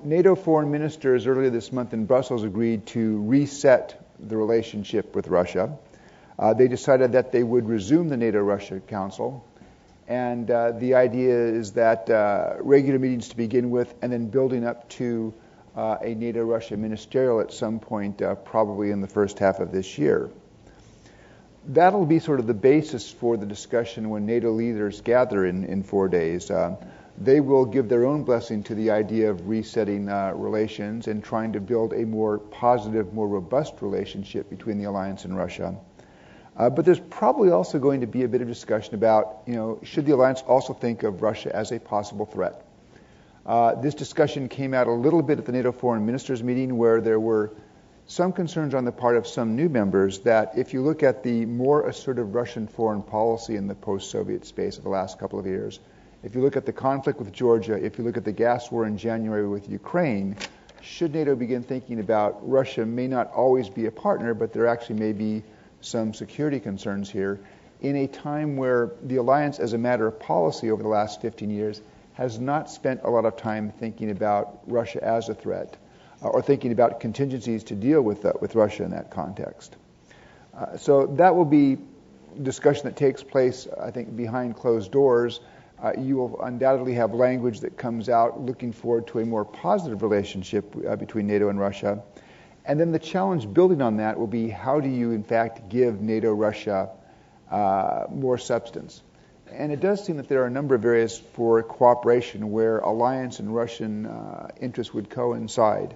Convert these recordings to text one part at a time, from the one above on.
NATO foreign ministers earlier this month in Brussels agreed to reset the relationship with Russia. They decided that they would resume the NATO-Russia Council, and the idea is that regular meetings to begin with, and then building up to a NATO-Russia ministerial at some point, probably in the first half of this year. That'll be sort of the basis for the discussion when NATO leaders gather in 4 days. They will give their own blessing to the idea of resetting relations and trying to build a more positive, more robust relationship between the alliance and Russia. But there's probably also going to be a bit of discussion about, should the alliance also think of Russia as a possible threat? This discussion came out a little bit at the NATO foreign ministers meeting, where there were some concerns on the part of some new members that if you look at the more assertive Russian foreign policy in the post-Soviet space of the last couple of years, if you look at the conflict with Georgia, if you look at the gas war in January with Ukraine, should NATO begin thinking about Russia may not always be a partner, but there actually may be some security concerns here in a time where the alliance, as a matter of policy over the last 15 years, has not spent a lot of time thinking about Russia as a threat or thinking about contingencies to deal with Russia in that context. So that will be discussion that takes place, I think, behind closed doors. You will undoubtedly have language that comes out looking forward to a more positive relationship between NATO and Russia. And then the challenge building on that will be, how do you, in fact, give NATO-Russia more substance? And it does seem that there are a number of areas for cooperation where alliance and Russian interests would coincide.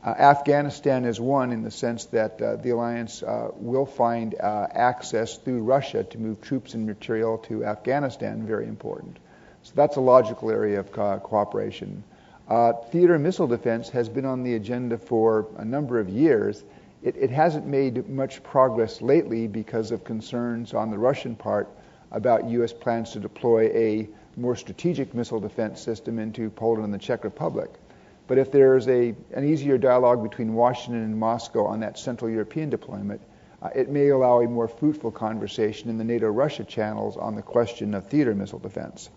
Afghanistan is one, in the sense that the alliance will find access through Russia to move troops and material to Afghanistan very important. So that's a logical area of cooperation. Theater missile defense has been on the agenda for a number of years. It hasn't made much progress lately because of concerns on the Russian part about U.S. plans to deploy a more strategic missile defense system into Poland and the Czech Republic. But if there's an easier dialogue between Washington and Moscow on that Central European deployment, it may allow a more fruitful conversation in the NATO-Russia channels on the question of theater missile defense.